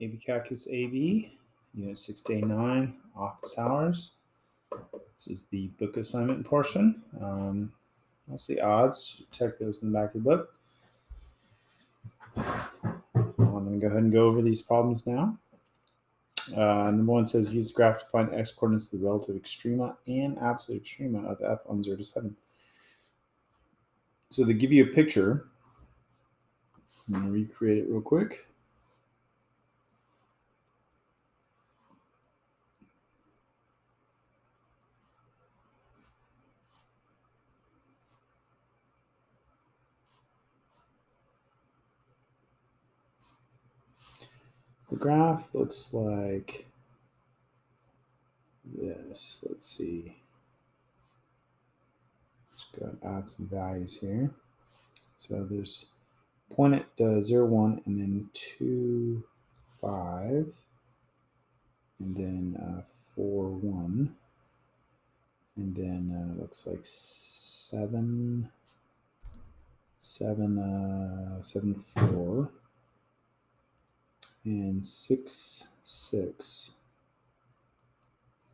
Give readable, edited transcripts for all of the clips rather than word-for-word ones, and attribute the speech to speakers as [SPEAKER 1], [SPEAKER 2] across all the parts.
[SPEAKER 1] AB Calculus AB, Unit 6 Day 9, Office Hours. This is the book assignment portion. Mostly odds. Check those in the back of your book. I'm going to go ahead and go over these problems now. Number one says use the graph to find x coordinates of the relative extrema and absolute extrema of f on 0 to 7. So they give you a picture. I'm going to recreate it real quick. The graph looks like this. Let's see. Just go and add some values here. So there's point at 0, 1, and then 2, 5, and then 4, 1, and then looks like 7, 4, and 6, 6.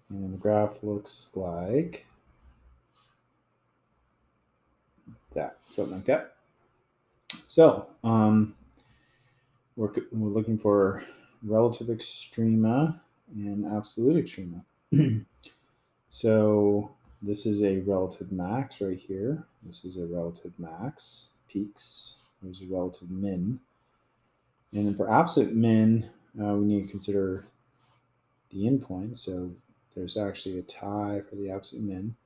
[SPEAKER 1] And the graph looks like that, something like that. So we're looking for relative extrema and absolute extrema. So this is a relative max right here. This is a relative max, peaks. There's a relative min. And then for absolute min, we need to consider the endpoint. So there's actually a tie for the absolute min.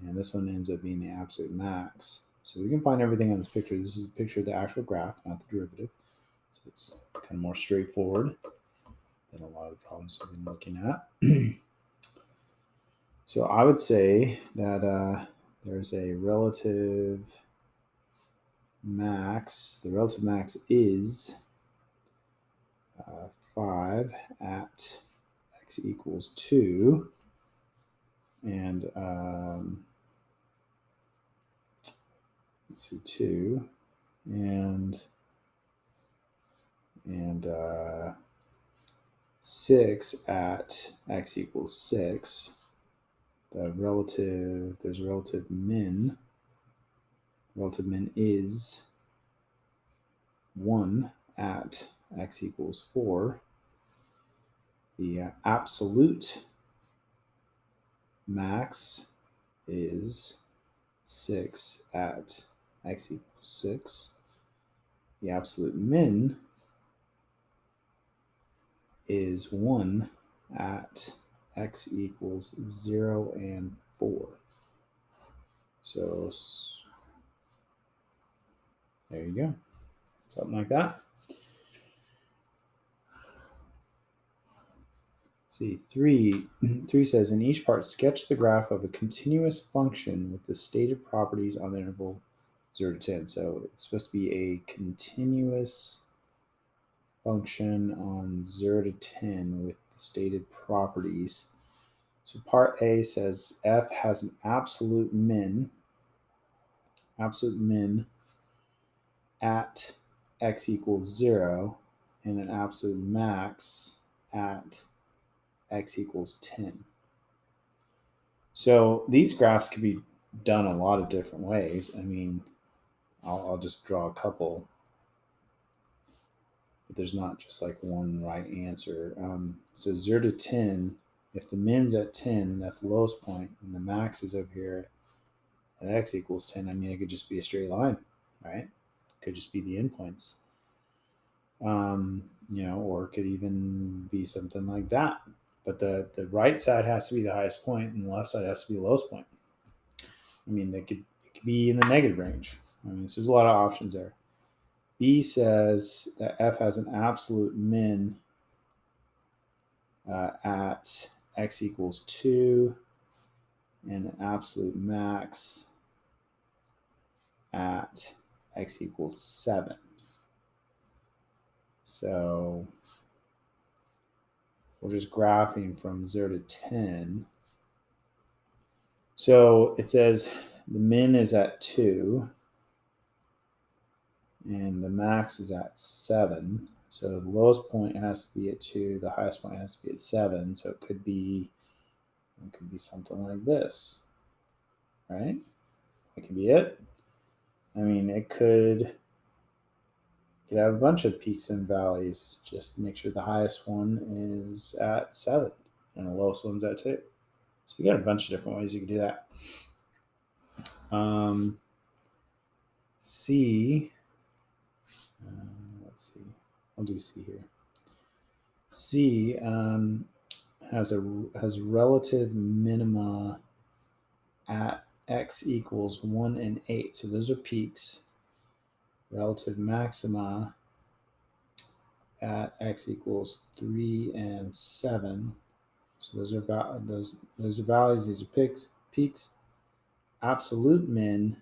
[SPEAKER 1] And this one ends up being the absolute max. So we can find everything on this picture. This is a picture of the actual graph, not the derivative. So it's kind of more straightforward than a lot of the problems we've been looking at. So I would say that there's a relative max. The relative max is 5 at x equals 2. And let's see, 2. And 6 at x equals 6. There's a relative min. Relative min is 1 at x equals 4. The absolute max is 6 at x equals 6. The absolute min is 1 at x equals 0 and 4. So there you go. Something like that. See, 3 says, in each part, sketch the graph of a continuous function with the stated properties on the interval 0 to 10. So it's supposed to be a continuous function on 0 to 10 with the stated properties. So part A says f has an absolute min at x equals 0 and an absolute max at x equals 10. So these graphs can be done a lot of different ways. I mean, I'll just draw a couple, but there's not just like one right answer. So 0 to 10, if the min's at 10, that's the lowest point, and the max is over here at x equals 10, I mean, it could just be a straight line, right? It could just be the endpoints. Or it could even be something like that. But the right side has to be the highest point, and the left side has to be the lowest point. I mean, it could be in the negative range. I mean, so there's a lot of options there. B says that f has an absolute min at x equals 2 and an absolute max at x equals 7. So we're just graphing from 0 to 10. So it says the min is at 2 and the max is at 7. So the lowest point has to be at 2, the highest point has to be at 7. So it could be something like this, right? That could be it. I mean, it could have a bunch of peaks and valleys. Just make sure the highest one is at 7 and the lowest one's at 2. So you got a bunch of different ways you can do that. C, let's see, I'll do C here. C has relative minima at x equals 1 and 8. So those are peaks. Relative maxima at x equals 3 and 7. So those are values. These are peaks. Absolute min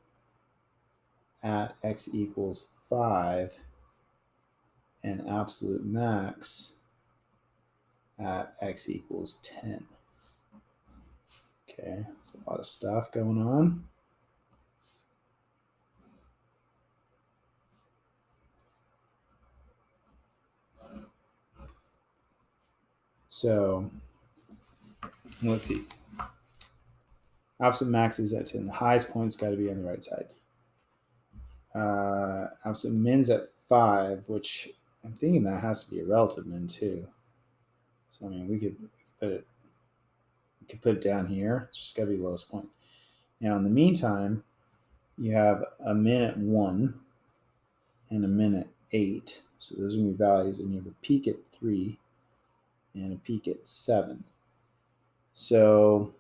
[SPEAKER 1] at x equals 5, and absolute max at x equals 10. Okay, that's a lot of stuff going on. So let's see. Absolute max is at 10. The highest point's got to be on the right side. Absolute min's at 5, which I'm thinking that has to be a relative min too. So I mean, we could put it down here. It's just got to be the lowest point. Now, in the meantime, you have a min at 1 and a min at 8. So those are going to be values, and you have a peak at 3 and a peak at 7. So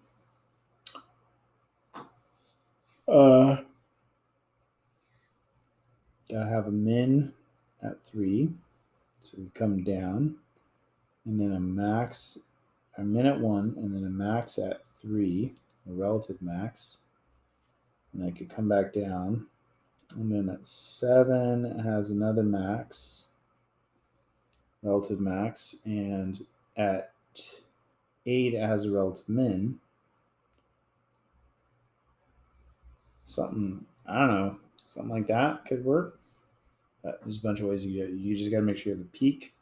[SPEAKER 1] gotta have a min at 3. So we come down, and then a min at 1, and then a max at 3, a relative max. And then it could come back down. And then at 7, it has another max, relative max. And at 8, it has a relative min. Something, I don't know, something like that could work. But there's a bunch of ways you do it. You just got to make sure you have a peak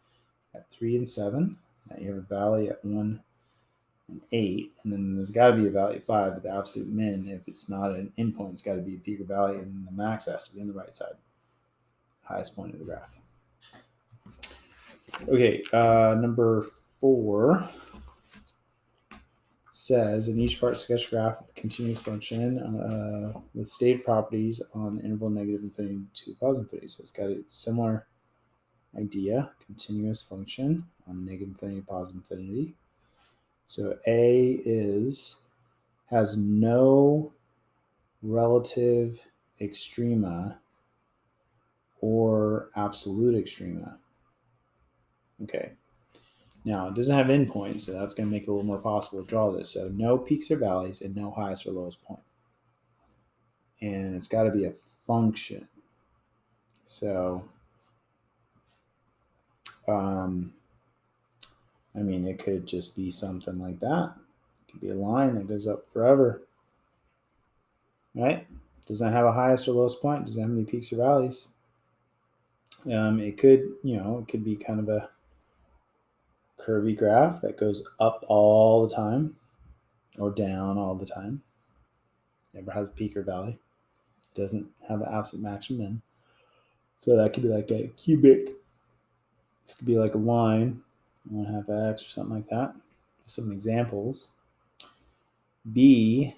[SPEAKER 1] at 3 and 7. That you have a valley at 1 and 8. And then there's got to be a valley at 5 at the absolute min. If it's not an endpoint, it's got to be a peak or valley. And then the max has to be on the right side, highest point of the graph. Okay, number 4 says in each part sketch graph of the continuous function with state properties on the interval negative infinity to positive infinity. So it's got a similar idea, continuous function on negative infinity to positive infinity. So A has no relative extrema or absolute extrema. Okay. Now, it doesn't have endpoints, so that's going to make it a little more possible to draw this. So no peaks or valleys and no highest or lowest point. And it's got to be a function. So, I mean, it could just be something like that. It could be a line that goes up forever, right? Doesn't have a highest or lowest point. Doesn't have any peaks or valleys. It could be kind of a curvy graph that goes up all the time or down all the time. Never has a peak or valley. Doesn't have an absolute maximum min. So that could be like a cubic. This could be like a line, 1/2 x or something like that. Some examples. B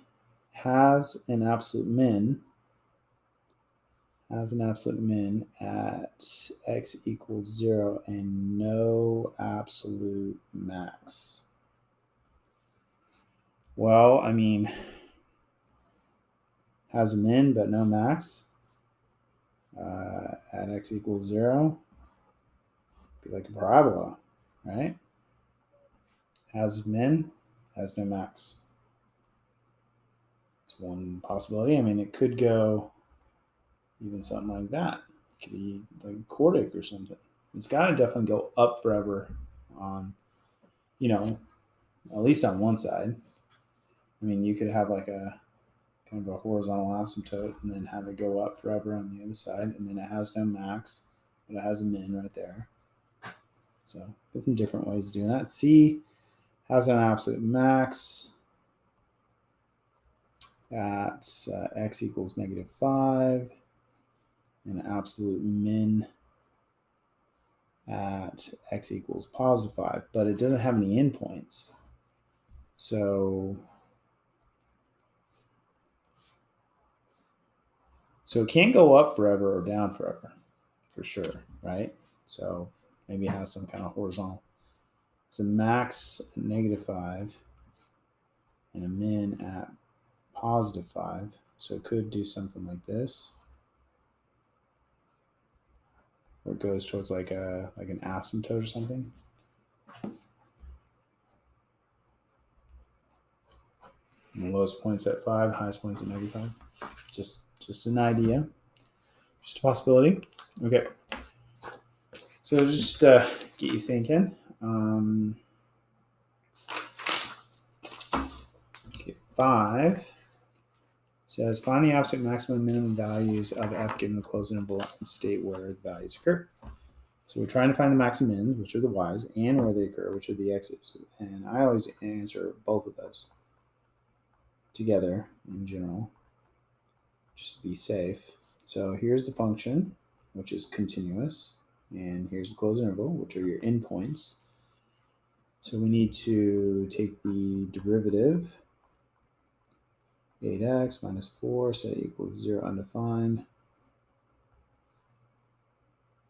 [SPEAKER 1] has an absolute min at x equals 0 and no absolute max. Well, I mean, has a min but no max at x equals 0. Be like a parabola, right? Has min, has no max. It's one possibility. I mean, it could go even something like that. It could be like quartic or something. It's got to definitely go up forever on, at least on one side. I mean, you could have like a kind of a horizontal asymptote and then have it go up forever on the other side, and then it has no max, but it has a min right there. So there's some different ways of doing that. C has an absolute max at x equals -5, and an absolute min at x equals +5, but it doesn't have any endpoints. So it can't go up forever or down forever, for sure, right? So maybe it has some kind of horizontal. It's a max at -5 and a min at +5. So it could do something like this, where it goes towards like an asymptote or something. And the lowest point's at 5, the highest point's at -5. Just an idea, just a possibility. Okay. So just get you thinking. Okay, 5 says find the absolute maximum and minimum values of f given the closed interval and state where the values occur. So we're trying to find the max and mins, which are the y's, and where they occur, which are the x's. And I always answer both of those together in general, just to be safe. So here's the function, which is continuous, and here's the closed interval, which are your endpoints. So we need to take the derivative, 8x minus 4, set equals 0 undefined.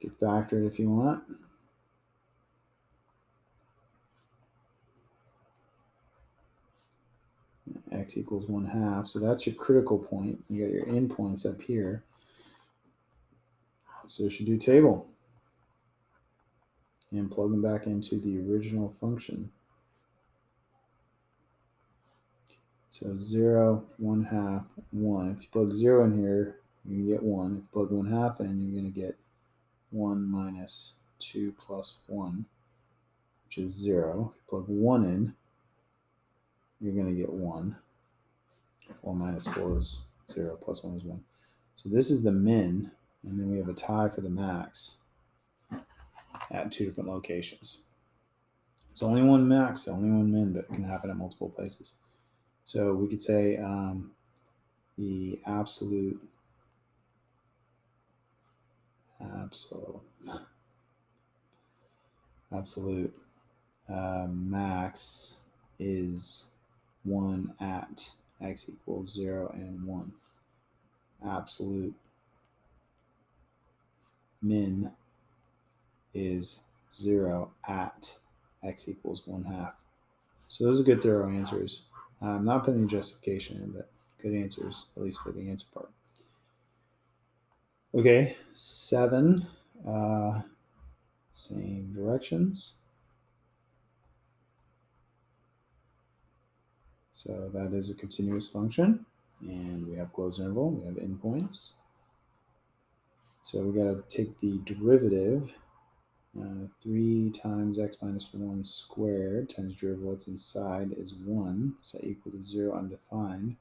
[SPEAKER 1] You can factor it if you want. X equals 1/2. So that's your critical point. You got your endpoints up here. So you should do table and plug them back into the original function. So 0, 1/2, 1. If you plug 0 in here, you can get 1. If you plug 1/2 in, you're going to get 1 minus 2 plus 1, which is 0. If you plug 1 in, you're going to get 1. 4 minus 4 is 0, plus 1 is 1. So this is the min, and then we have a tie for the max at 2 different locations. It's only one max, only one min, but it can happen at multiple places. So we could say the absolute max is 1 at x equals 0 and 1. Absolute min is 0 at x equals 1/2. So those are good thorough answers. I'm not putting any justification in, but good answers, at least for the answer part. Okay, 7, same directions. So that is a continuous function, and we have closed interval, we have endpoints. So we got to take the derivative, 3 times x minus 1 squared times derivative what's inside is 1, so equal to 0 undefined.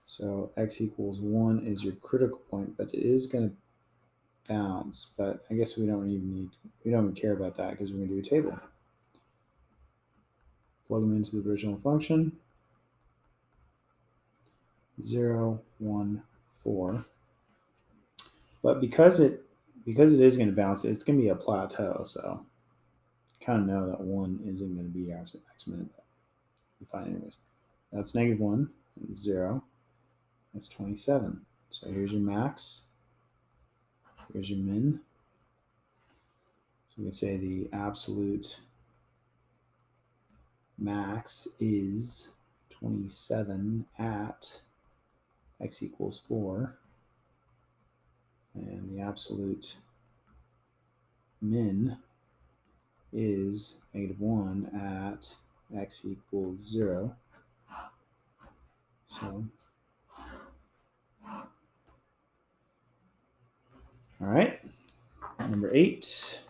[SPEAKER 1] So x equals 1 is your critical point, but it is going to bounce, but I guess we don't even care about that because we're going to do a table. Plug them into the original function, 0, 1, 4. But because it is going to bounce, it's going to be a plateau, so kind of know that 1 isn't going to be our maximum, but we find anyways. That's -1, 0. That's 27. So here's your max. Here's your min. So we can say the absolute max is 27 at x equals 4. And the absolute min is -1 at x equals 0. So, all right, number 8.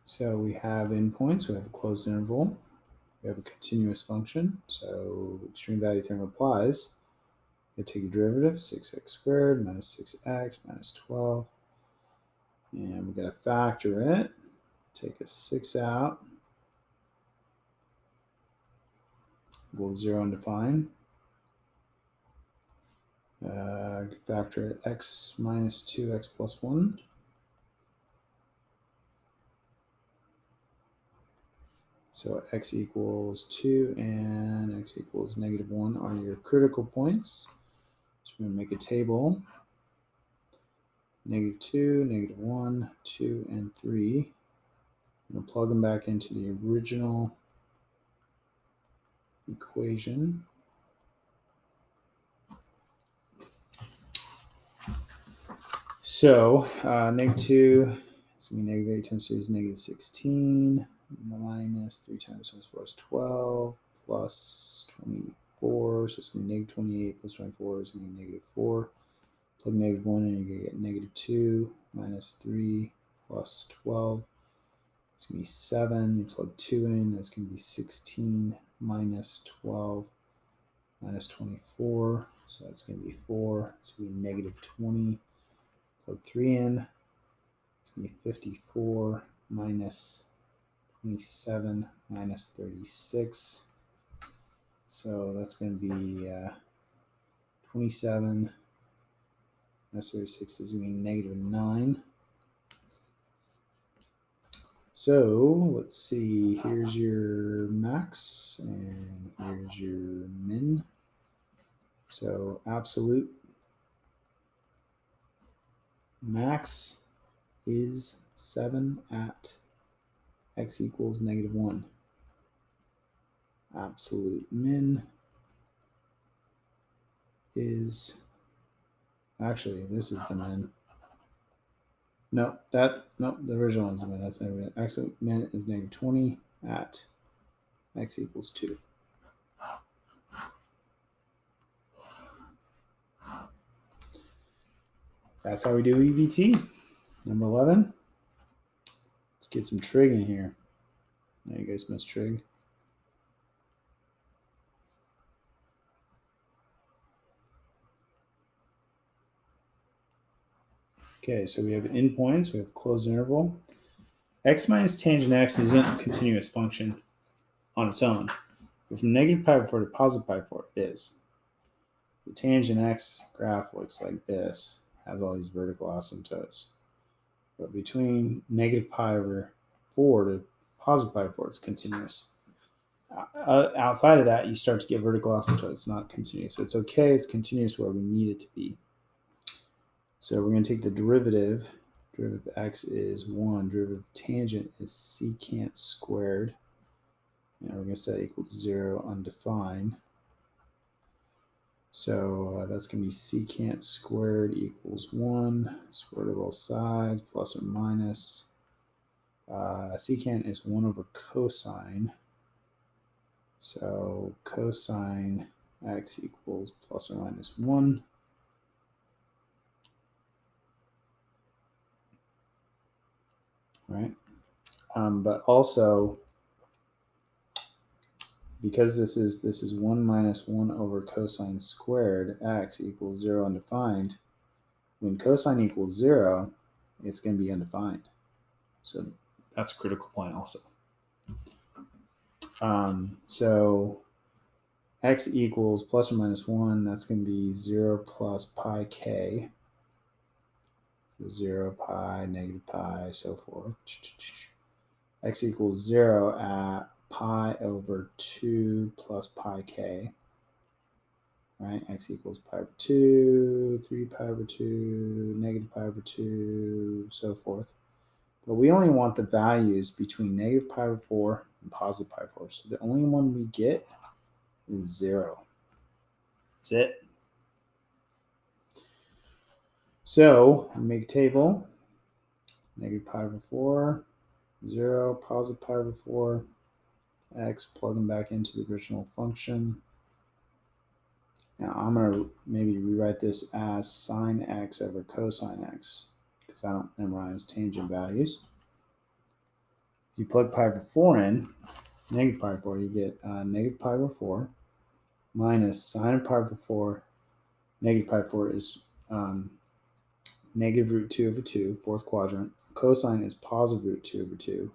[SPEAKER 1] So we have endpoints, we have a closed interval, we have a continuous function. So extreme value theorem applies. You take the derivative, 6x squared minus 6x minus 12. And we got to factor it. Take a 6 out. Equals 0 undefined. Factor it, x minus 2x plus 1. So x equals 2 and x equals -1 are your critical points. So we're going to make a table. -2, -1, 2, and 3. I'm going to plug them back into the original equation. So -2 is going to be -8 times 2 is -16 minus 3 times 4 is 12 plus 24. So it's going to be -28 plus 24 is going to be -4. Plug -1 in, you're going to get -2 minus 3 plus 12. It's going to be 7. You plug 2 in, that's going to be 16 minus 12 minus 24. So that's going to be 4. It's going to be -20. Plug 3 in, it's going to be 54 minus 27 minus 36. So that's going to be 27 minus 36 is going to be -9. So let's see, here's your max and here's your min. So absolute max is 7 at x equals -1. Absolute min is, actually, this is the min. No, the original one's the min. That's not min. Absolute min is -20 at x equals 2. That's how we do EVT. Number 11. Let's get some trig in here. Now you guys must trig. Okay, so we have endpoints, we have closed interval. X minus tangent x isn't a continuous function on its own. But from -π/4 to +π/4, it is. The tangent x graph looks like this, has all these vertical asymptotes. But between -π/4 to +π/4, it's continuous. Outside of that, you start to get vertical asymptotes. It's not continuous. So it's okay. It's continuous where we need it to be. So we're going to take the derivative. Derivative of x is 1. Derivative of tangent is secant squared. And we're going to set equal to 0 undefined. So that's going to be secant squared equals 1. Square root of both sides, plus or minus. Secant is 1 over cosine. So cosine x equals plus or minus 1. Right? But also, because this is 1 minus 1 over cosine squared x equals 0 undefined, when cosine equals 0, it's going to be undefined. So that's a critical point also. So x equals plus or minus 1, that's going to be 0 plus pi k. 0, pi, -pi, so forth. X equals 0 at pi over 2 plus pi k. Right? X equals pi over 2, 3 pi over 2, -pi over 2, so forth. But we only want the values between -π/4 and +π/4. So the only one we get is 0. That's it. So we make a table. -π/4, 0, +π/4, x, plug them back into the original function. Now I'm going to maybe rewrite this as sine x over cosine x because I don't memorize tangent values. So you plug pi over 4 in, negative pi over 4, you get negative pi over 4 minus sine of pi over 4. Negative pi over 4 is negative root 2 over 2, fourth quadrant. Cosine is positive root 2 over 2.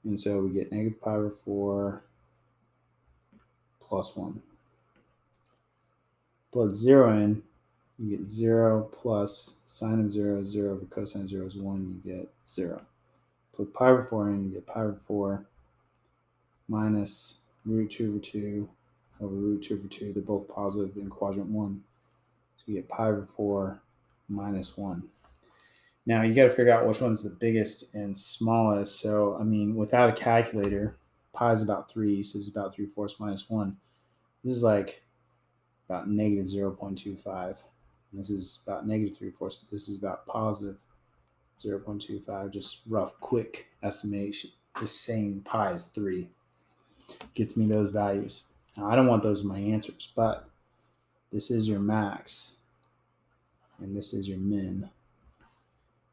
[SPEAKER 1] And so we get negative pi over 4 plus 1. Plug 0 in, you get 0 plus sine of 0 is 0 over cosine of 0 is 1, you get 0. Plug pi over 4 in, you get pi over 4 minus root 2 over 2 over root 2 over 2. They're both positive in quadrant 1. So you get pi over 4 minus 1. Now you got to figure out which one's the biggest and smallest. So, I mean, without a calculator, pi is about 3, so it's about 3/4 minus 1. This is like about negative 0.25. And this is about negative 3/4. This is about positive 0.25. Just rough, quick estimation. Just saying pi is 3 gets me those values. Now, I don't want those in my answers, but this is your max, and this is your min.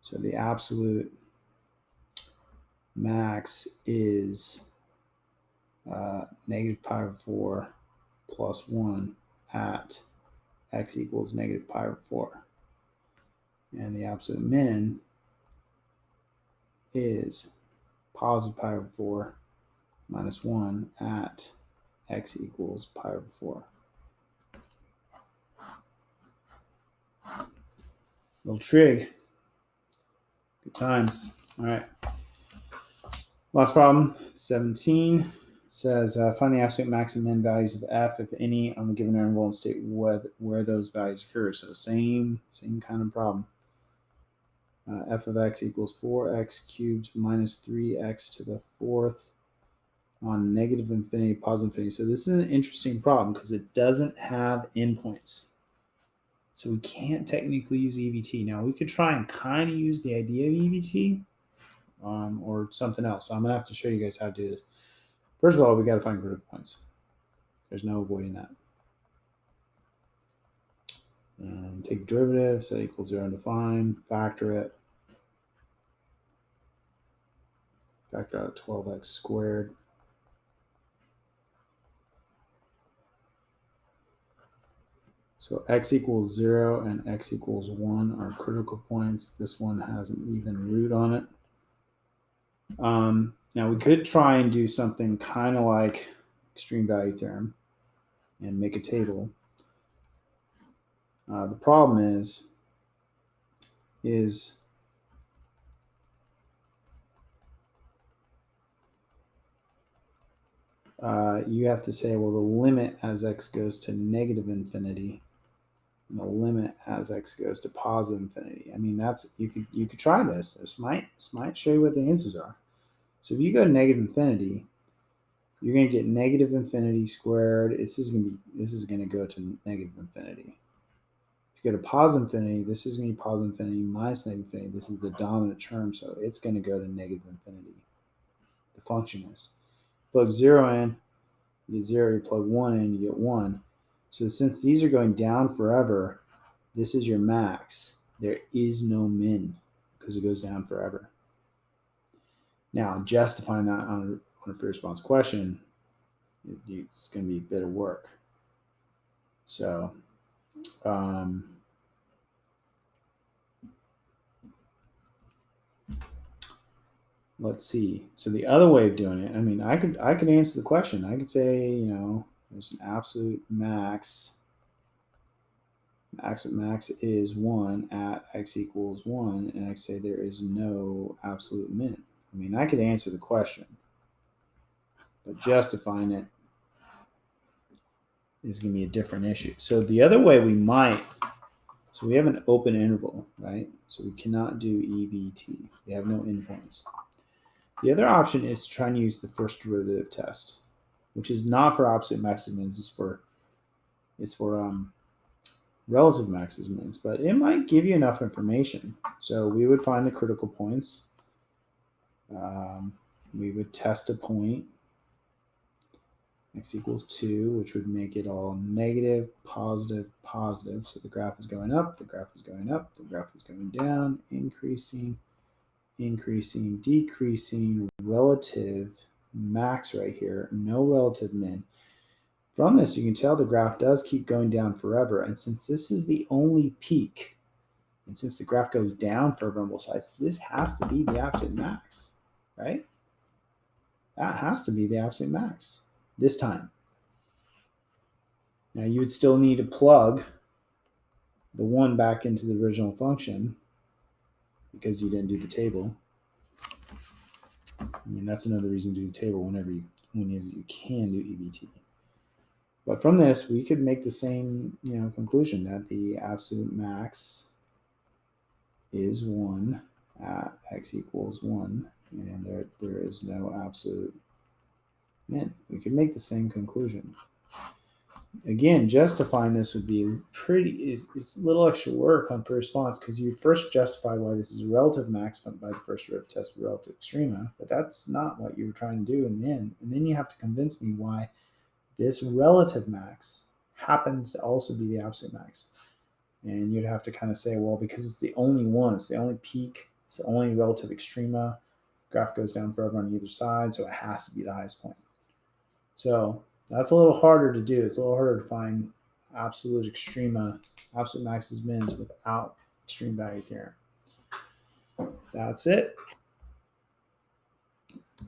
[SPEAKER 1] So the absolute max is negative pi over 4 plus 1 at x equals negative pi over 4. And the absolute min is positive pi over 4 minus 1 at x equals pi over 4. Little trig. Good times. All right. Last problem, 17, says find the absolute max and min values of f, if any, on the given interval and state where those values occur. So same kind of problem. F of x equals 4x cubed minus 3x to the fourth on negative infinity, positive infinity. So this is an interesting problem because it doesn't have endpoints. So we can't technically use EVT. Now we could try and kind of use the idea of EVT or something else. So I'm going to have to show you guys how to do this. First of all, we got to find critical points. There's no avoiding that. Take derivative, set equals 0 and define, factor it. Factor out 12x squared. So x equals 0 and x equals 1 are critical points. This one has an even root on it. Now we could try and do something kind of like extreme value theorem and make a table. The problem is you have to say, well, the limit as x goes to negative infinity and the limit as x goes to positive infinity. I mean, that's you could try this. This might show you what the answers are. So if you go to negative infinity, you're going to get negative infinity squared. This is going to go to negative infinity. If you go to positive infinity, this is going to be positive infinity minus negative infinity. This is the dominant term, so it's going to go to negative infinity. The function is. Plug 0 in, you get 0. You plug 1 in, you get 1. So since these are going down forever, this is your max. There is no min because it goes down forever. Now, justifying that on a free response question, it's going to be a bit of work. So, let's see. So the other way of doing it, I mean, I could answer the question. I could say, there's an absolute max. Absolute max is 1 at x equals 1, and I say there is no absolute min. I mean, I could answer the question, but justifying it is going to be a different issue. So the other way we might, so we have an open interval, right? So we cannot do EVT. We have no endpoints. The other option is to try and use the first derivative test, which is not for absolute maxes and mins. It's for relative maxes and mins, but it might give you enough information. So we would find the critical points. We would test a point, x equals 2, which would make it all negative, positive, positive. So the graph is going up, the graph is going up, the graph is going down, increasing, increasing, decreasing relative max right here, no relative min. From this, you can tell the graph does keep going down forever. And since this is the only peak, and since the graph goes down forever on both sides, this has to be the absolute max, right? That has to be the absolute max this time. Now you would still need to plug the 1 back into the original function because you didn't do the table. I mean, that's another reason to do the table whenever you can do EBT. But from this, we could make the same, conclusion that the absolute max is 1 at x equals 1, and there is no absolute min. We could make the same conclusion. Again, justifying this would be it's a little extra work on first response because you first justify why this is a relative max by the first derivative test of relative extrema, but that's not what you were trying to do in the end. And then you have to convince me why this relative max happens to also be the absolute max. And you'd have to kind of say, well, because it's the only one, it's the only peak, it's the only relative extrema, graph goes down forever on either side, so it has to be the highest point. So that's a little harder to do. It's a little harder to find absolute extrema, absolute maxes, mins without extreme value theorem. That's it.